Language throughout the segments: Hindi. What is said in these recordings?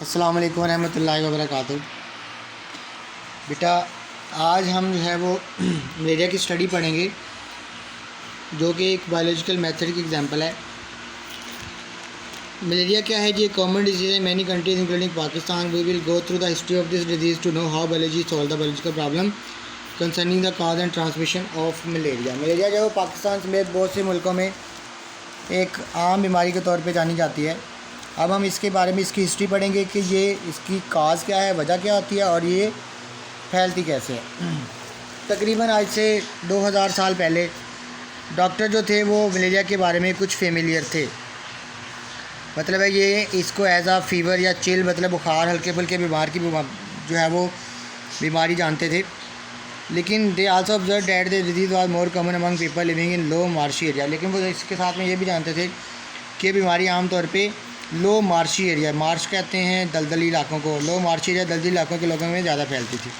अस्सलाम वालेकुम रहमतुल्लाहि व बरकातुहू। बेटा आज हम जो है वो मलेरिया की स्टडी पढ़ेंगे, जो कि एक बायोलॉजिकल मेथड की एग्जांपल है। मलेरिया क्या है जी? कॉमन डिजीज़ है many countries including Pakistan. We will go through the history of this disease to know how biology solve the biological problem concerning the cause and transmission of malaria. Malaria जो है वो पाकिस्तान समेत बहुत से मुल्कों में एक आम बीमारी के तौर पे जानी जाती है। अब हम इसके बारे में इसकी हिस्ट्री पढ़ेंगे कि ये इसकी काज क्या है, वजह क्या होती है और ये फैलती कैसे है। तकरीबन आज से 2000 साल पहले डॉक्टर जो थे वो मलेरिया के बारे में कुछ फेमिलियर थे। मतलब है ये इसको एज आ फीवर या चिल मतलब बुखार हल्के फुल्के बीमार की जो है वो बीमारी जानते थे। लेकिन they also observe that the disease was more common among people living in low marshy area. लेकिन वो इसके साथ में ये भी जानते थे कि बीमारी आमतौर पे लो मार्शी एरिया, मार्श कहते हैं दलदली इलाकों को, लो मार्शी एरिया दलदली इलाकों के लोगों में ज़्यादा फैलती थी।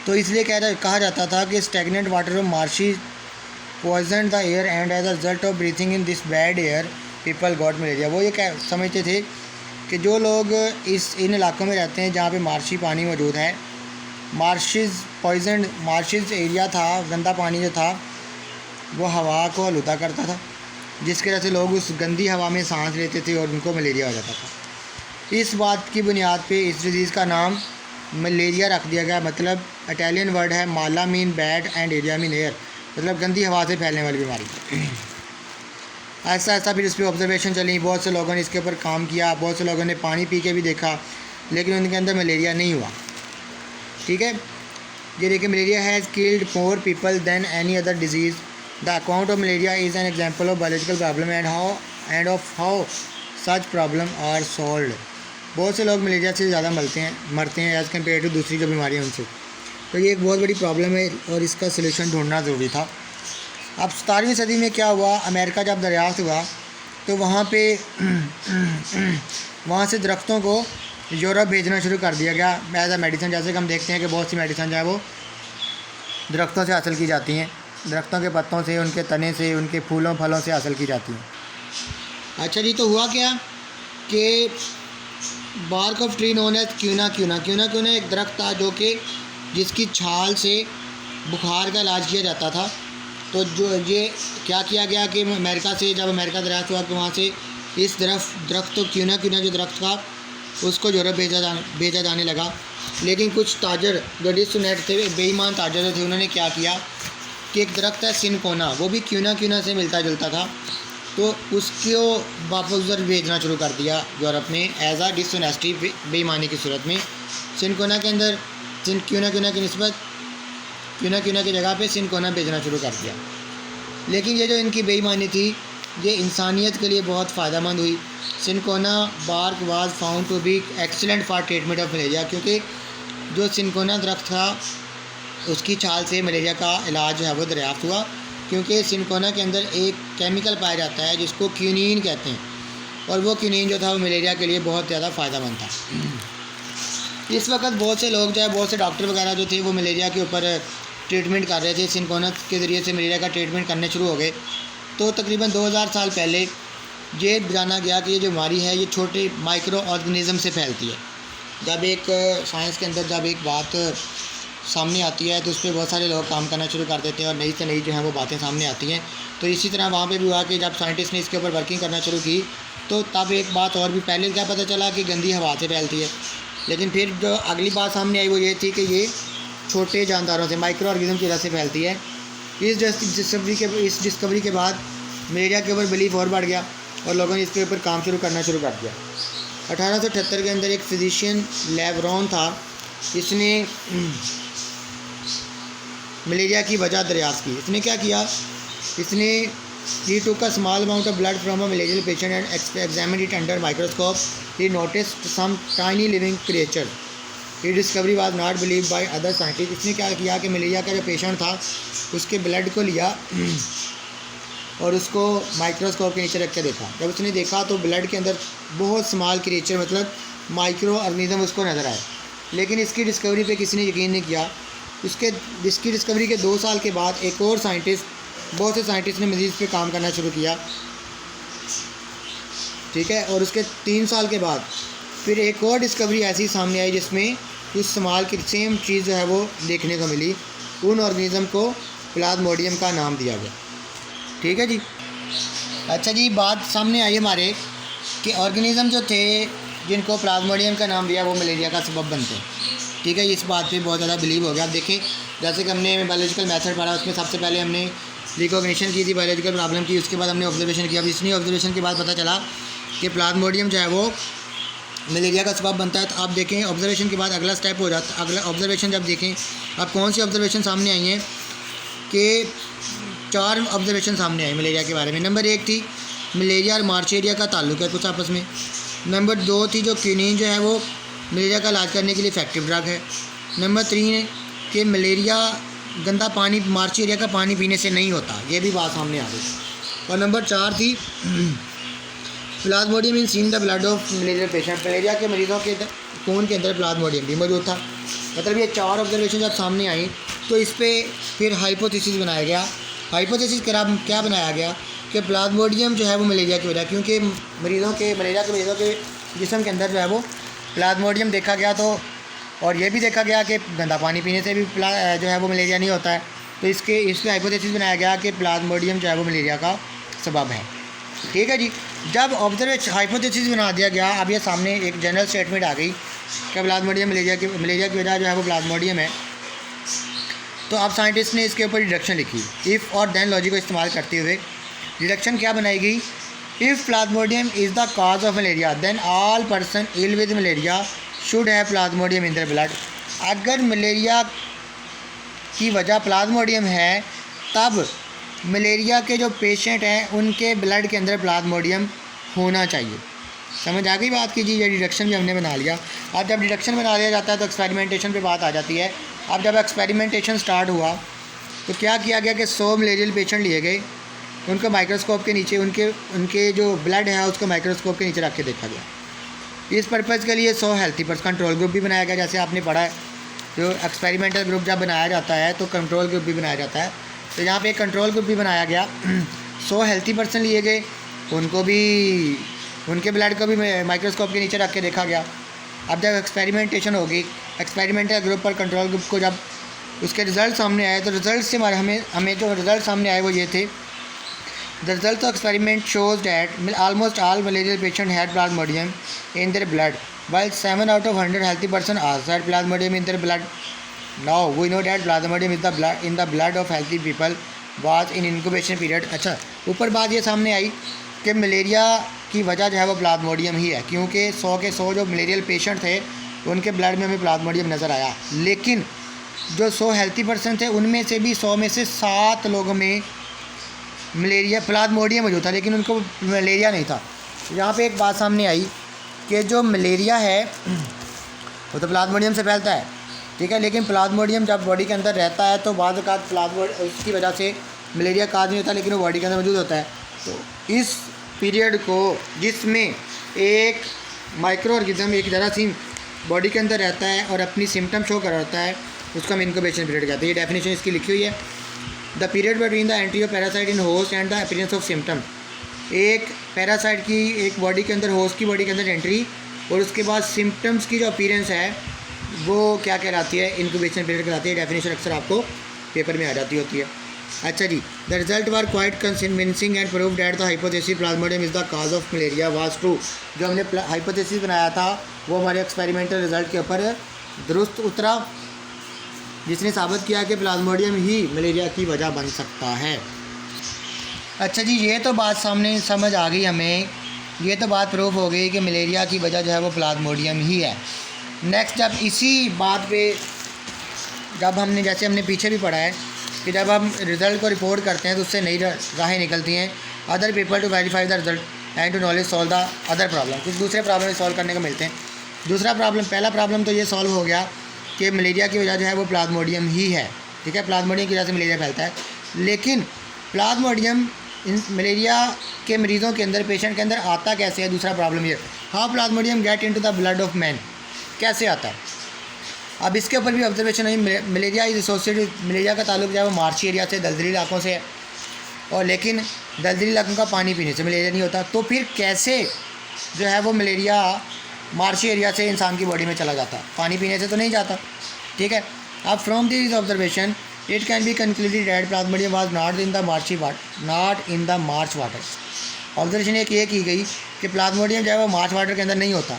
तो इसलिए कहा जाता था कि stagnant water of marshy poison the air and as a result of breathing in this bad air people got malaria. वो ये समझते थे कि जो लोग इन इलाकों में रहते हैं जहाँ पे मार्शी पानी मौजूद है, मार्शिज एरिया था, गंदा पानी जो था वो हवा को आलूदा करता था, जिसकी वजह से लोग उस गंदी हवा में सांस लेते थे और उनको मलेरिया हो जाता था। इस बात की बुनियाद पे इस डिज़ीज़ का नाम मलेरिया रख दिया गया। मतलब इटालियन वर्ड है माला मीन बैड एंड एरिया मीन एयर, मतलब गंदी हवा से फैलने वाली बीमारी। ऐसा ऐसा फिर इस पर ऑब्जर्वेशन चली, बहुत से लोगों ने इसके ऊपर काम किया, बहुत से लोगों ने पानी पी के भी देखा, लेकिन उनके अंदर मलेरिया नहीं हुआ। ठीक है, ये देखिए, malaria has killed more people than any other disease. The account of malaria is an example of biological problem and of how such problem are solved. बहुत से लोग मलेरिया से ज़्यादा मरते हैं एज़ कम्पेयर टू दूसरी जो बीमारियाँ उनसे। तो ये एक बहुत बड़ी प्रॉब्लम है और इसका सलूशन ढूंढना ज़रूरी था। अब 17वीं सदी में क्या हुआ, अमेरिका जब दरियाफ्त हुआ तो वहाँ से दरख्तों को यूरोप भेजना शुरू कर दिया गया एज अ मेडिसिन। जैसे कि हम देखते हैं कि बहुत सी मेडिसिन जो है वो दरख्तों से हासिल की जाती हैं, दरख्तों के पत्तों से, उनके तने से, उनके फूलों फलों से हासिल की जाती हैं। अच्छा जी, तो हुआ क्या कि bark of tree known as क्यूना एक दरख्त था जो कि जिसकी छाल से बुखार का इलाज किया जाता था। तो जो ये क्या किया गया कि अमेरिका से जब अमेरिका दरियाफ्त हुआ तो वहाँ से इस दरख्त तो क्यूना जो दरख्त था उसको यूरोप भेजा जाने लगा। लेकिन कुछ ताजर जो डिसनेट थे, बेईमान ताजर जो थे, उन्होंने क्या किया कि एक दरख्त है सिनकोना, वो भी क्यूना से मिलता जुलता था, तो उसको वापस उधर भेजना शुरू कर दिया यूरोप में एज आ डिसनेस्टी, बेईमानी की सूरत में। सिनकोना के अंदर क्यूना की निस्बत क्यूना की जगह पे सिनकोना भेजना शुरू कर दिया। लेकिन ये जो इनकी बेईमानी थी ये इंसानियत के लिए बहुत फ़ायदेमंद हुई। Cinchona bark was found to be excellent for treatment of malaria, क्योंकि जो सिनकोना दरख्त था उसकी छाल से मलेरिया का इलाज जो है वो दरियाफ्त हुआ, क्योंकि सिनकोना के अंदर एक केमिकल पाया जाता है जिसको क्यूनिन कहते हैं, और वो क्यूनिन जो था वो मलेरिया के लिए बहुत ज़्यादा फ़ायदेमंद था। इस वक्त बहुत से लोग जो है, बहुत से डॉक्टर वगैरह जो थे वो मलेरिया के ऊपर ट्रीटमेंट कर रहे थे, सिनकोना के ज़रिए से मलेरिया का ट्रीटमेंट करने शुरू हो गए। तो तकरीबन 2000 साल पहले ये जाना गया कि ये जो बीमारी है ये छोटे माइक्रो ऑर्गेनिज़म से फैलती है। जब एक साइंस के अंदर जब एक बात सामने आती है तो उस पर बहुत सारे लोग काम करना शुरू कर देते हैं और नई से नई जो है वो बातें सामने आती हैं। तो इसी तरह वहाँ पे भी हुआ कि जब साइंटिस्ट ने इसके ऊपर वर्किंग करना शुरू की तो तब एक बात और भी, पहले क्या पता चला कि गंदी हवा से फैलती है, लेकिन फिर जो अगली बात सामने आई वो ये थी कि ये छोटे जानदारों से, माइक्रो ऑर्गेनिज्म की वजह से फैलती है। इस डिस्कवरी के बाद मलेरिया के ऊपर बिलीफ और बढ़ गया और लोगों ने इसके ऊपर काम करना शुरू कर दिया। 1878 के अंदर एक फिजिशियन लेवरॉन था, इसने मलेरिया की वजह दरियाफ्त की। इसने क्या किया, इसने he took a small amount of blood from a malarial patient and examined it under microscope. He noticed some tiny living creature. ये discovery was not believe by other scientist. इसने क्या किया कि मलेरिया का जो पेशेंट था उसके ब्लड को लिया और उसको माइक्रोस्कोप के नीचे रख के देखा। जब उसने देखा तो ब्लड के अंदर बहुत स्मॉल क्रिएचर मतलब माइक्रो ऑर्गेनिज्म उसको नज़र आए। लेकिन इसकी डिस्कवरी पे किसी ने यकीन नहीं किया। इसकी डिस्कवरी के 2 साल के बाद एक और बहुत से साइंटिस्ट ने मजीद पे काम करना शुरू किया। ठीक है। और उसके 3 साल के बाद फिर एक और डिस्कवरी ऐसी सामने आई जिसमें इस्तेमाल की सेम चीज़ जो है वो देखने को मिली। उन ऑर्गेनिज़म को प्लाज्मोडियम का नाम दिया गया। ठीक है जी। अच्छा जी, बात सामने आई हमारे कि ऑर्गेनिज़म जो थे जिनको प्लाज्मोडियम का नाम दिया वो मलेरिया का सबब बनते हैं। ठीक है, इस बात पे बहुत ज़्यादा बिलीव हो गया। आप देखें, जैसे कि हमने बायोलॉजिकल मेथड पढ़ा, उसमें सबसे पहले हमने रिकॉग्निशन की थी, बायोलॉजिकल प्रॉब्लम की, उसके बाद हमने ऑब्जर्वेशन किया। अब इतनी ऑब्जर्वेशन के बाद पता चला कि प्लाज्मोडियम जो है वो मलेरिया का सबब बनता है। तो आप देखें, ऑब्जर्वेशन के बाद अगला स्टेप हो जाता, अगला ऑब्जर्वेशन जब देखें, अब कौन सी ऑब्जर्वेशन सामने आई हैं कि 4 ऑब्जर्वेशन सामने आई मलेरिया के बारे में। नंबर 1 थी मलेरिया और मार्चेरिया का ताल्लुक है कुछ आपस में। नंबर 2 थी जो क्विनीन जो है वो मलेरिया का इलाज करने के लिए इफेक्टिव ड्रग है। नंबर 3 है कि मलेरिया गंदा पानी मार्चेरिया का पानी पीने से नहीं होता, ये भी बात सामने आ गई। और नंबर 4 थी Plasmodium in seen the blood of malaria patient, malaria के मरीज़ों के खून के अंदर प्लाज्मोडियम भी मौजूद था। मतलब ये 4 ऑब्जर्वेशन जब सामने आई तो इस पर फिर हाइपोथेसिस बनाया गया। हाइपोथेसिस क्या बनाया गया कि प्लाज्मोडियम जो है वो मलेरिया की वजह, क्योंकि मरीज़ों के मलेरिया के मरीज़ों के जिस्म के अंदर जो है वो प्लाज्मोडियम देखा गया। तो और ये भी देखा गया कि गंदा पानी पीने से भी जो है वो मलेरिया नहीं होता है। तो इस पर हाइपोथेसिस बनाया गया कि प्लाज्मोडियम जो है वो मलेरिया का सबब है। ठीक है जी। जब ऑब्जर्वेशन हाइपोथेसिस बना दिया गया, अब ये सामने एक जनरल स्टेटमेंट आ गई कि प्लाज्मोडियम मलेरिया की वजह जो है वो प्लाज्मोडियम है। तो अब साइंटिस्ट ने इसके ऊपर डिडक्शन लिखी, इफ़ और देन लॉजिक को इस्तेमाल करते हुए। डिडक्शन क्या बनाएगी? If plasmodium is the cause of malaria then all person ill with malaria should have plasmodium in their blood. अगर मलेरिया की वजह प्लाज्मोडियम है तब मलेरिया के जो पेशेंट हैं उनके ब्लड के अंदर प्लाज्मोडियम होना चाहिए। समझ आ गई बात की जी। ये डिडक्शन भी हमने बना लिया। अब जब डिडक्शन बना लिया जाता है तो एक्सपेरिमेंटेशन पे बात आ जाती है। अब जब एक्सपेरिमेंटेशन स्टार्ट हुआ तो क्या किया गया कि 100 मलेरियल पेशेंट लिए गए, उनको माइक्रोस्कोप के नीचे उनके जो ब्लड है उसको माइक्रोस्कोप के नीचे रख के देखा गया। इस पर्पज़ के लिए 100 हेल्थी पर्सन कंट्रोल ग्रुप भी बनाया गया। जैसे आपने पढ़ा है, जो एक्सपेरिमेंटल ग्रुप जब बनाया जाता है तो कंट्रोल ग्रुप भी बनाया जाता है। तो यहाँ पे एक कंट्रोल ग्रुप भी बनाया गया। 100 हेल्थी पर्सन लिए गए, उनको भी उनके ब्लड को भी माइक्रोस्कोप के नीचे रख के देखा गया। अब जब एक्सपेरिमेंटेशन होगी, एक्सपेरिमेंटल ग्रुप पर कंट्रोल ग्रुप को जब उसके रिज़ल्ट सामने आए तो रिज़ल्ट से हमें जो रिज़ल्ट सामने आए वो ये थे। The result of experiment shows that almost all malarial patient had Plasmodium in their blood while 7 out of 100 healthy person also had plasmodium in their blood. Now we know that plasmodium is in the blood of healthy people was in incubation period. अच्छा, ऊपर बात ये सामने आई कि मलेरिया की वजह जो है वो प्लाज्मोडियम ही है, क्योंकि 100 के 100 जो मलेरियल पेशेंट थे उनके ब्लड में हमें प्लाज्मोडियम नज़र आया। लेकिन जो 100 हेल्थी पर्सन थे उनमें से भी 100 में से 7 लोगों में मलेरिया प्लाज्मोडियम मौजूद था, लेकिन उनको मलेरिया नहीं था। यहाँ पे एक बात सामने आई कि जो मलेरिया है वो तो प्लाज्मोडियम से फैलता है, ठीक है, लेकिन प्लाज्मोडियम जब बॉडी के अंदर रहता है तो बाद उसकी वजह से मलेरिया काज नहीं होता, लेकिन वो बॉडी के अंदर मौजूद होता है। तो इस पीरियड को जिसमें एक माइक्रो ऑर्गेनिज्म, एक जरासीम बॉडी के अंदर रहता है और अपनी सिम्टम शो कर होता है, उसको हम इनक्यूबेशन पीरियड कहते हैं। ये डेफिनेशन इसकी लिखी हुई है। The period between the entry of parasite in host and the appearance of symptom. एक पैरासाइट की एक बॉडी के अंदर, होस्ट की बॉडी के अंदर एंट्री और उसके बाद सिम्टम्स की जो अपीयरेंस है वो क्या कहलाती है? इनक्यूबेशन पीरियड कहलाती है। डेफिनेशन अक्सर आपको पेपर में आ जाती होती है। अच्छा जी, the result were quite convincing and prove that the hypothesis Plasmodium is the cause of malaria was true. जो हमने हाइपोथेसिस बनाया था वो हमारे एक्सपेरिमेंटल रिजल्ट के ऊपर दुरुस्त उतरा, जिसने साबित किया कि प्लाज्मोडियम ही मलेरिया की वजह बन सकता है। अच्छा जी, ये तो बात सामने समझ आ गई हमें, ये तो बात प्रूफ हो गई कि मलेरिया की वजह जो है वो प्लाज्मोडियम ही है। नेक्स्ट, जब इसी बात पे जब हमने जैसे हमने पीछे भी पढ़ा है कि जब हम रिज़ल्ट को रिपोर्ट करते हैं तो उससे नई राहें निकलती हैं। Other people to verify the result and to knowledge solve the other problem. कुछ दूसरे प्रॉब्लम सॉल्व करने को मिलते हैं। दूसरा प्रॉब्लम, पहला प्रॉब्लम तो ये सॉल्व हो गया कि मलेरिया की वजह जो है वो प्लाज्मोडियम ही है, ठीक है, प्लाज्मोडियम की वजह से मलेरिया फैलता है। लेकिन प्लाज्मोडियम इन मलेरिया के मरीज़ों के अंदर, पेशेंट के अंदर आता कैसे है? दूसरा प्रॉब्लम ये, how Plasmodium get into the blood of man, कैसे आता है? अब इसके ऊपर भी ऑब्जर्वेशन है। मलेरिया इज एसोसिएटेड, मलेरिया का ताल्लुक जो है वो मार्शी एरिया से, दलदली इलाकों से है, और लेकिन दलदली इलाकों का पानी पीने से मलेरिया नहीं होता। तो फिर कैसे जो है वो मलेरिया मार्शी एरिया से इंसान की बॉडी में चला जाता, पानी पीने से तो नहीं जाता, ठीक है। अब from this observation it can be concluded that Plasmodium was not in the March water. Observation एक ये की गई कि प्लाज्मोडियम जो है वो मार्च वाटर के अंदर नहीं होता,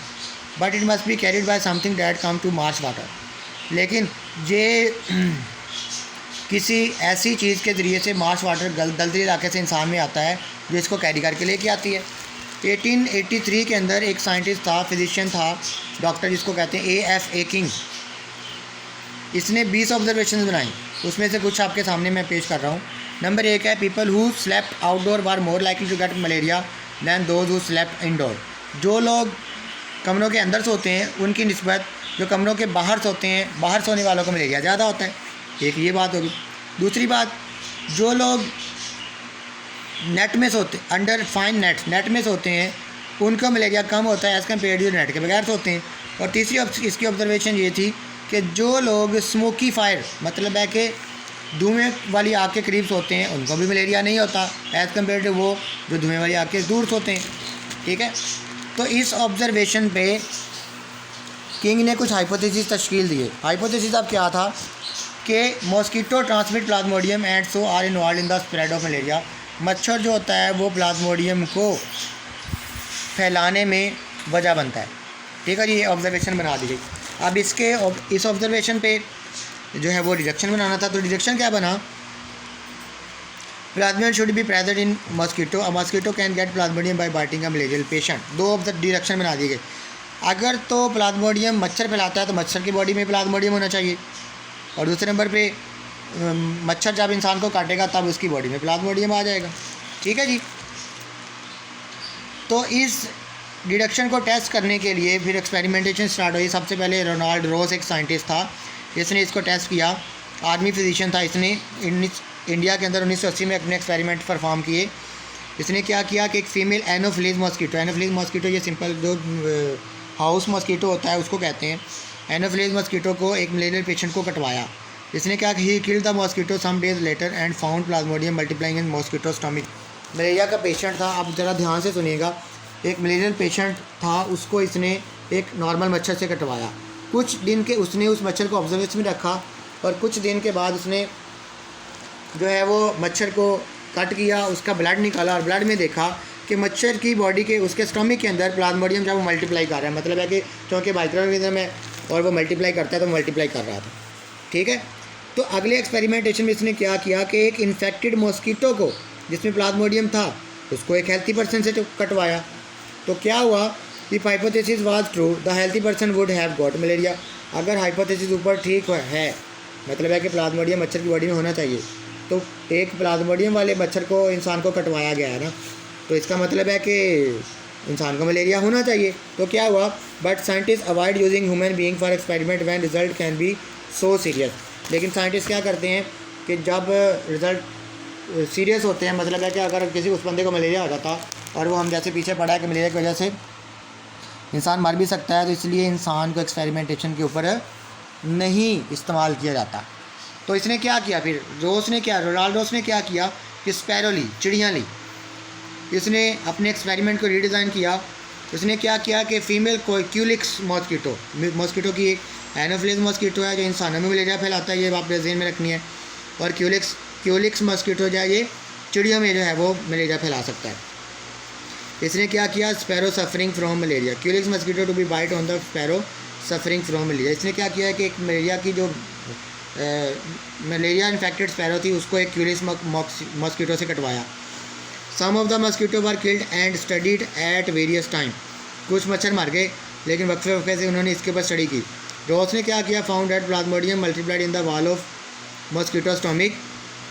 but it must be carried by something that come to marsh water. लेकिन ये किसी ऐसी चीज़ के ज़रिए से मार्च वाटर दलदली इलाके से इंसान में आता है जो इसको कैरी करके लेके आती है। 1883 के अंदर एक साइंटिस्ट था, फिजिशियन था, डॉक्टर जिसको कहते हैं A.F.A. किंग। इसने 20 ऑब्जर्वेशन बनाई, उसमें से कुछ आपके सामने मैं पेश कर रहा हूँ। नंबर 1 है people who slept outdoor were more likely to get malaria than those who slept indoor. जो लोग कमरों के अंदर सोते हैं उनकी निस्बत जो कमरों के बाहर सोते हैं, बाहर सोने वालों को मलेरिया ज़्यादा होता है। एक ये बात होगी। दूसरी बात, जो लोग नेट में सोते, अंडर फाइन नेट में सोते हैं, उनका मलेरिया कम होता है एज़ कम्पेयर टू नेट के बगैर सोते हैं। और तीसरी इसकी ऑब्जर्वेशन ये थी कि जो लोग स्मोकी फायर, मतलब है कि धुएँ वाली आग के करीब सोते हैं, उनको भी मलेरिया नहीं होता एज़ कम्पेयर टू वो जो धुएँ वाली आग के दूर सोते हैं, ठीक है। तो इस ऑब्जर्वेशन पे किंग ने कुछ हाइपोथेसिस तश्कील दिए। हाइपोथेसिस अब क्या था कि mosquito transmit plasmodium and so are involve in the spread of malaria. मच्छर जो होता है वो प्लाज्मोडियम को फैलाने में वजह बनता है, ठीक है जी। ये ऑब्जर्वेशन बना दी गई। अब इस ऑब्जर्वेशन पे जो है वो डिडक्शन बनाना था। तो डिडक्शन क्या बना, plasmodium should be present in mosquito, a mosquito can get plasmodium by biting a malarial patient. दो डिडक्शन बना दिए गए। अगर तो प्लाज्मोडियम मच्छर फैलाता है तो मच्छर की बॉडी में प्लाज्मोडियम होना चाहिए, और दूसरे नंबर पे मच्छर जब इंसान को काटेगा तब उसकी बॉडी में प्लाज्मोडियम आ जाएगा, ठीक है जी। तो इस डिडक्शन को टेस्ट करने के लिए फिर एक्सपेरिमेंटेशन स्टार्ट हुई। सबसे पहले रोनाल्ड रोस एक साइंटिस्ट था, इसने इसको टेस्ट किया। आर्मी फिजिशियन था, इसने इंडिया के अंदर 1980 में अपने एक्सपेरिमेंट परफॉर्म किए। इसने क्या किया कि एक फ़ीमेल एनोफिलीज मॉस्किटो, ये सिंपल जो हाउस मॉस्किटो होता है उसको कहते हैं, एनोफिलीज मॉस्किटो को एक मलेरियल पेशेंट को कटवाया। इसने क्या, he killed the mosquito some days later and found plasmodium multiplying in mosquito stomach. Malaria का पेशेंट था, अब ज़रा ध्यान से सुनिएगा। एक मलेरियल पेशेंट था, उसको इसने एक नॉर्मल मच्छर से कटवाया। कुछ दिन के उसने उस मच्छर को ऑब्जर्वेशन में रखा, और कुछ दिन के बाद उसने जो है वो मच्छर को कट किया, उसका ब्लड निकाला, और ब्लड में देखा कि मच्छर की बॉडी के उसके स्टमक के अंदर प्लाज्मोडियम जब वो मल्टीप्लाई कर रहा है, मतलब है कि चूँकि माइक्रोऑर्गेनिज्म है और वो मल्टीप्लाई करता है तो मल्टीप्लाई कर रहा था, ठीक है। तो अगले एक्सपेरिमेंटेशन में इसने क्या किया कि एक इन्फेक्टेड मॉस्किटो को जिसमें प्लाज्मोडियम था उसको एक हेल्थी पर्सन से कटवाया। तो क्या हुआ, if hypothesis was true the healthy person would have got malaria. अगर हाइपोथेसिस ऊपर ठीक है, मतलब है कि प्लाज्मोडियम मच्छर की बॉडी में होना चाहिए, तो एक प्लाज्मोडियम वाले मच्छर को इंसान को कटवाया गया है ना, तो इसका मतलब है कि इंसान को मलेरिया होना चाहिए। तो क्या हुआ, but scientist avoid using human being for experiment when result can be so serious. लेकिन साइंटिस्ट क्या करते हैं कि जब रिज़ल्ट सीरियस होते हैं, मतलब है कि अगर किसी उस बंदे को मलेरिया हो जाता और वो हम जैसे पीछे पड़ा है कि मलेरिया की वजह से इंसान मर भी सकता है, तो इसलिए इंसान को एक्सपेरिमेंटेशन के ऊपर नहीं इस्तेमाल किया जाता। तो इसने क्या किया, फिर रोनाल्ड रोस ने क्या किया कि स्पैरो ली, चिड़ियाँ ली। इसने अपने एक्सपेरिमेंट को रीडिज़ाइन किया। उसने क्या किया कि फ़ीमेल क्यूलिक्स मॉस्किटो की एक एनोफिलीज मॉस्किटो है जो इंसानों में मलेरिया फैलाता है, ये आप ज़हन में रखनी है। और क्यूलिक्स मॉस्किटो जो है ये चिड़ियों में जो है वो मलेरिया फैला सकता है। इसने क्या किया, sparrow suffering from malaria, culex mosquito to be bite on the sparrow suffering from malaria. इसने क्या किया कि एक मलेरिया की जो मलेरिया इन्फेक्टेड स्पैरो थी उसको एक क्यूलिक्स मॉस्किटो से कटवाया। Some of the mosquito were killed and studied at various time. कुछ मच्छर मर गए लेकिन वक्फे से उन्होंने इसके ऊपर स्टडी की। रोस ने क्या किया, found that plasmodium multiplied in the wall of mosquito stomach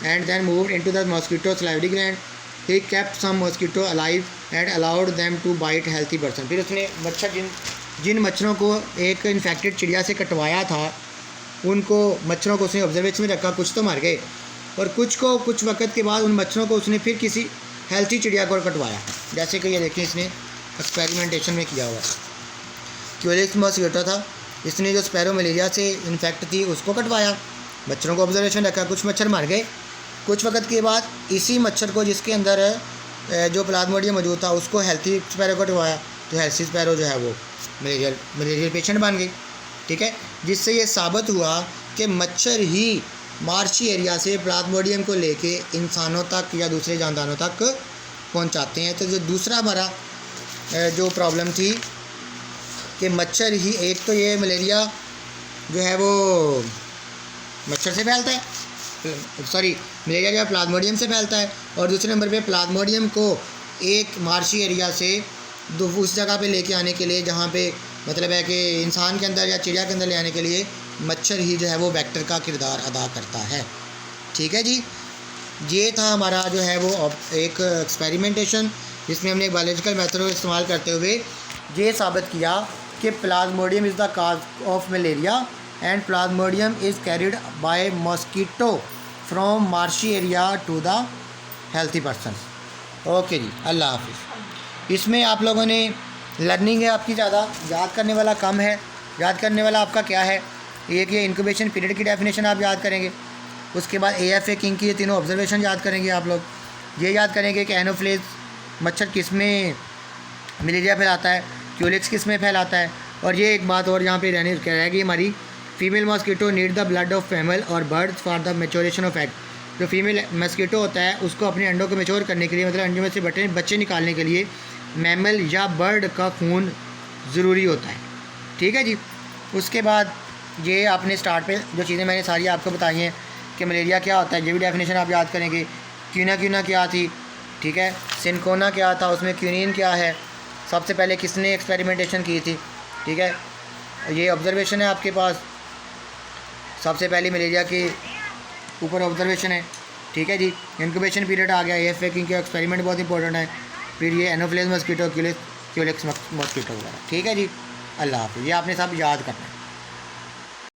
and then moved into the mosquito salivary gland. He kept some mosquito alive and allowed them to bite healthy person. फिर उसने मच्छर जिन मच्छरों को एक इन्फेक्टेड चिड़िया से कटवाया था उनको मच्छरों को उसने ऑब्जर्वेशन में रखा, कुछ तो मर गए और कुछ वक्त के बाद उन मच्छरों को उसने फिर किसी हेल्थी चिड़िया को कटवाया। जैसे कि ये देखें इसने एक्सपेरिमेंटेशन में किया हुआ है। क्यूलिक्स मॉस्किटो था, इसने जो स्पैरो मलेरिया से इन्फेक्ट थी उसको कटवाया, मच्छरों को ऑब्जर्वेशन रखा, कुछ मच्छर मर गए। कुछ वक्त के बाद इसी मच्छर को जिसके अंदर जो प्लाज्मोडियम मौजूद था उसको हेल्थी स्पैरो कटवाया, तो हेल्सी स्पैरो जो है वो मलेरियल पेशेंट बन गई। ठीक है, जिससे ये साबित हुआ कि मच्छर ही मार्शी एरिया से प्लाज्मोडियम को लेके इंसानों तक या दूसरे जानदारों तक पहुंचाते हैं। तो जो दूसरा हमारा जो प्रॉब्लम थी कि मच्छर ही, एक तो ये मलेरिया जो है वो मच्छर से फैलता है, सॉरी मलेरिया जो है प्लाज्मोडियम से फैलता है, और दूसरे नंबर पे प्लाज्मोडियम को एक मार्शी एरिया से उस जगह पे लेके आने के लिए जहाँ पे मतलब है कि इंसान के अंदर या चिड़िया के अंदर ले आने के लिए मच्छर ही जो है वो वेक्टर का किरदार अदा करता है। ठीक है जी, ये था हमारा जो है वो एक एक्सपेरिमेंटेशन जिसमें हमने एक बायोलॉजिकल मेथड को इस्तेमाल करते हुए ये साबित किया कि Plasmodium is the cause of malaria and Plasmodium is carried by mosquito from marshy area to the healthy person. Okay जी, अल्लाह हाफिज़। इसमें आप लोगों ने लर्निंग है आपकी ज़्यादा, याद करने वाला कम है। याद करने वाला आपका क्या है, एक ये इंक्यूबेशन पीरियड की डेफिनेशन आप याद करेंगे, उसके बाद AFA किंग की ये तीनों ऑब्जर्वेशन याद करेंगे आप लोग। ये याद करेंगे कि एनोफ्लेज मच्छर किस में मलेरिया फैलाता है, क्यूलिक्स किस में फैलाता है, और ये एक बात और यहाँ पे रह गई हमारी, female mosquito need the blood of female or birds for the maturation of egg. जो फीमेल मॉस्कीटो होता है उसको अपने अंडों को मेच्योर करने के लिए, मतलब अंडों में से बच्चे निकालने के लिए मैमल या बर्ड का खून ज़रूरी होता है। ठीक है जी, उसके बाद ये आपने स्टार्ट पे जो चीज़ें मैंने सारी आपको बताई हैं कि मलेरिया क्या होता है, ये भी डेफिनेशन आप याद करेंगे। क्यूना क्या थी, ठीक है, सिनकोना क्या था, उसमें क्यूनिन क्या है, सबसे पहले किसने एक्सपेरिमेंटेशन की थी। ठीक है, ये ऑब्जर्वेशन है आपके पास, सबसे पहले मलेरिया के ऊपर ऑब्जर्वेशन है। ठीक है जी, इंक्यूबेशन पीरियड आ गया, AFA किंग के एक्सपेरिमेंट बहुत इंपॉर्टेंट है, फिर ये एनोफ्लेज मॉस्कीटो, क्यूलिक्स मॉस्कीटो वगैरह। ठीक है जी, अल्लाह हाफ़िज़। ये आपने सब याद करना है।